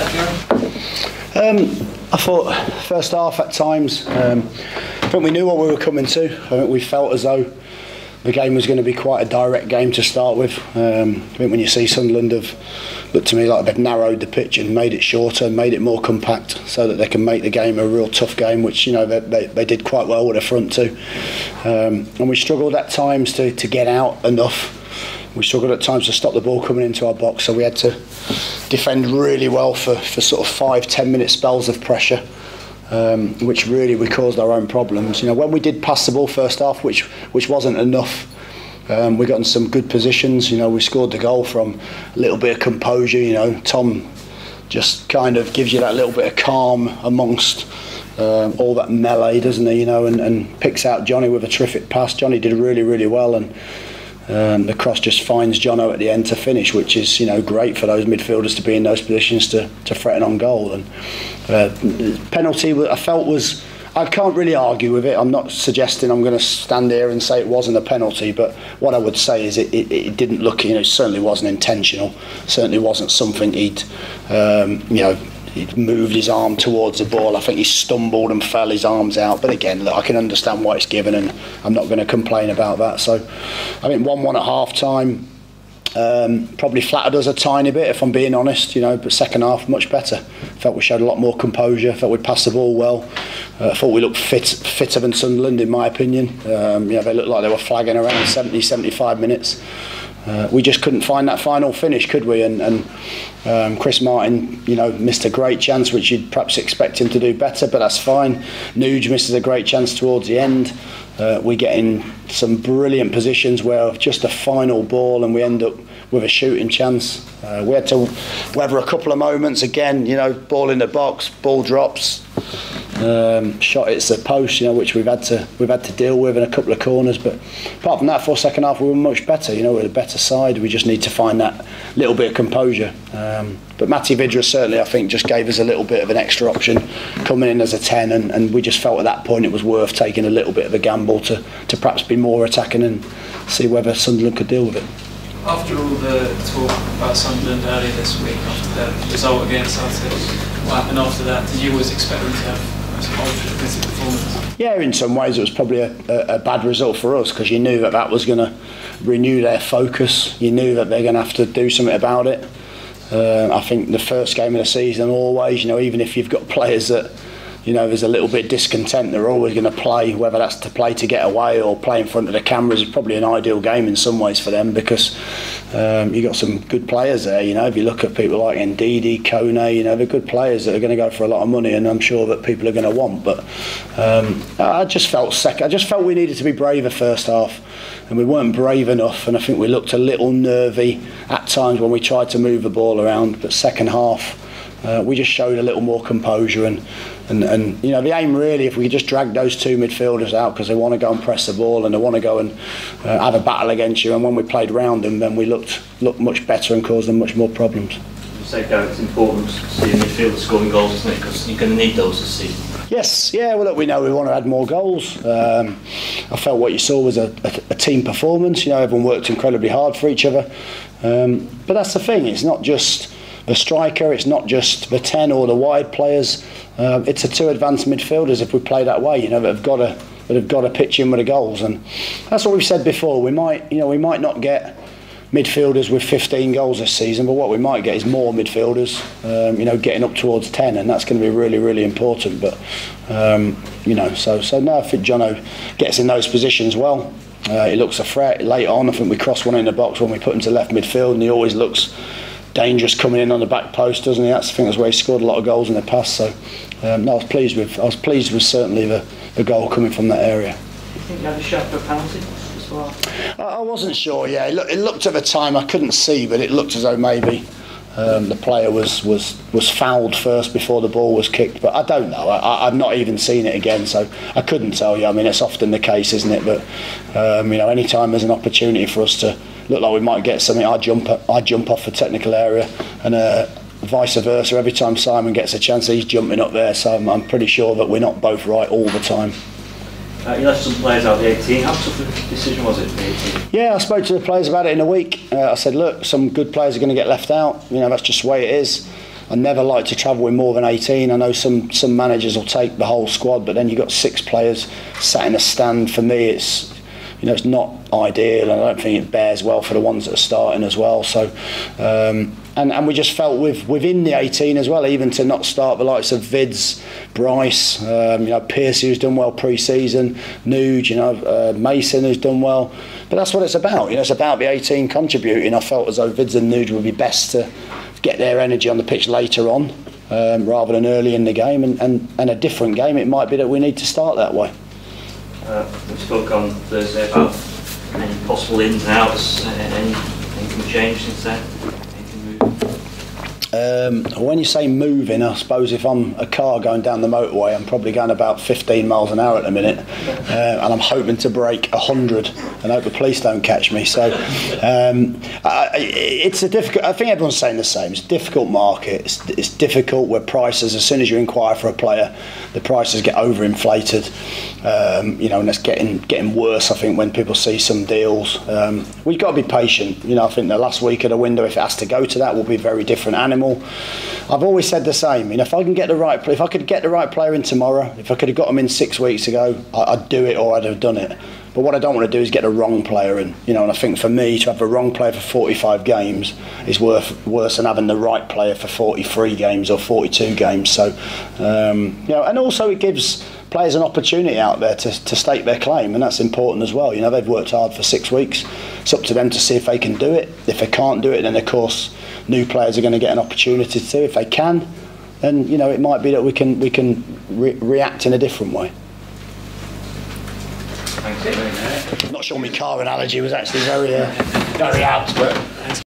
that, Gary? I thought first half at times, I think we knew what we were coming to. I think we felt as though the game was going to be quite a direct game to start with. I think when you see Sunderland have looked to me like they've narrowed the pitch and made it shorter, made it more compact, so that they can make the game a real tough game, which they did quite well with the front two. And we struggled at times to get out enough. We struggled at times to stop the ball coming into our box, so we had to defend really well for sort of 5-10 minute spells of pressure, which really we caused our own problems. When we did pass the ball first half, which wasn't enough, we got in some good positions. We scored the goal from a little bit of composure. Tom just kind of gives you that little bit of calm amongst all that melee, doesn't he? And picks out Johnny with a terrific pass. Johnny did really, really well, and the cross just finds Jono at the end to finish, which is great for those midfielders to be in those positions to threaten on goal. And penalty, I felt was, I can't really argue with it. I'm not suggesting I'm going to stand here and say it wasn't a penalty, but what I would say is it didn't look, it certainly wasn't intentional. Certainly wasn't something he'd moved his arm towards the ball. I think he stumbled and fell his arms out. But again, look, I can understand why it's given, and I'm not going to complain about that. So I think 1-1 at half time probably flattered us a tiny bit, if I'm being honest. But second half much better. Felt we showed a lot more composure. Felt we passed the ball well. Thought we looked fitter than Sunderland, in my opinion. They looked like they were flagging around 70-75 minutes. We just couldn't find that final finish, could we? And Chris Martin, missed a great chance, which you'd perhaps expect him to do better, but that's fine. Nuge misses a great chance towards the end. We get in some brilliant positions where just a final ball and we end up with a shooting chance. We had to weather a couple of moments again, ball in the box, ball drops, shot hits the post, which we've had to deal with in a couple of corners. But apart from that, for second half we were much better. We're a better side. We just need to find that little bit of composure. But Matty Vidra certainly, I think, just gave us a little bit of an extra option coming in as a 10, and we just felt at that point it was worth taking a little bit of a gamble to perhaps be more attacking and see whether Sunderland could deal with it. After all the talk about Sunderland earlier this week, after the result against us, what happened after that? Did you always expect them to have an ultra-defensive performance? Yeah, in some ways it was probably a bad result for us, because you knew that was going to renew their focus. You knew that they're going to have to do something about it. I think the first game of the season always, even if you've got players that, there's a little bit of discontent, they're always going to play, whether that's to play to get away or play in front of the cameras. Is probably an ideal game in some ways for them, because you've got some good players there. If you look at people like Ndidi, Kone, they're good players that are going to go for a lot of money, and I'm sure that people are going to want. But I just felt we needed to be braver first half, and we weren't brave enough, and I think we looked a little nervy at times when we tried to move the ball around. But second half, we just showed a little more composure, and the aim really, if we could just drag those two midfielders out, because they want to go and press the ball and they want to go and have a battle against you, and when we played round them, then we looked much better and caused them much more problems. You say, Gary, it's important to see a midfielder scoring goals, isn't it? Because you're going to need those this season. Yes, yeah, well look, we know we want to add more goals. I felt what you saw was a team performance. Everyone worked incredibly hard for each other, but that's the thing, it's not just the striker, it's not just the 10 or the wide players. It's the two advanced midfielders, if we play that way, that have got to pitch in with the goals. And that's what we've said before. We might not get midfielders with 15 goals this season, but what we might get is more midfielders, getting up towards 10, and that's going to be really, really important. But so now I think Jono gets in those positions well. He looks a threat late on. I think we crossed one in the box when we put him to left midfield, and he always looks dangerous coming in on the back post, doesn't he? I think that's where he scored a lot of goals in the past. So I was pleased with certainly the goal coming from that area. Do you think you had a shot for a penalty as well? I wasn't sure. Yeah, it looked at the time, I couldn't see, but it looked as though maybe the player was fouled first before the ball was kicked. But I don't know. I've not even seen it again, so I couldn't tell you. I mean, it's often the case, isn't it? But any time there's an opportunity for us to look like we might get something, I jump off the technical area, and vice versa. Every time Simon gets a chance, he's jumping up there. So I'm pretty sure that we're not both right all the time. You left some players out the 18. How tough a decision was it for the 18? Yeah, I spoke to the players about it in a week. I said, look, some good players are going to get left out. That's just the way it is. I never like to travel with more than 18. I know some managers will take the whole squad, but then you've got 6 players sat in a stand. For me, it's not ideal, and I don't think it bears well for the ones that are starting as well. So, and we just felt within the 18 as well, even to not start the likes of Vids, Bryce, Piercy, who's done well pre-season, Nuge, Mason, who's done well. But that's what it's about. It's about the 18 contributing. I felt as though Vids and Nuge would be best to get their energy on the pitch later on, rather than early in the game. And a different game, it might be that we need to start that way. We spoke on Thursday about any possible ins and outs. Anything changed since then? Anything moving? When you say moving, I suppose if I'm a car going down the motorway, I'm probably going about 15 miles an hour at the minute, and I'm hoping to break 100 and hope the police don't catch me. So it's a difficult. I think everyone's saying the same. It's a difficult market. It's difficult where prices, as soon as you inquire for a player, the prices get overinflated. And that's getting worse. I think when people see some deals, we've got to be patient. I think the last week of the window, if it has to go to that, will be a very different animal. I've always said the same. If I could get the right player in tomorrow, if I could have got him in 6 weeks ago, I'd do it, or I'd have done it. But what I don't want to do is get the wrong player in. And I think for me, to have the wrong player for 45 games is worse than having the right player for 43 games or 42 games. So, and also it gives players an opportunity out there to stake their claim, and that's important as well. They've worked hard for 6 weeks. It's up to them to see if they can do it. If they can't do it, then of course new players are going to get an opportunity to. If they can, then it might be that we can react in a different way. Thanks. I'm not sure my car analogy was actually very apt, but.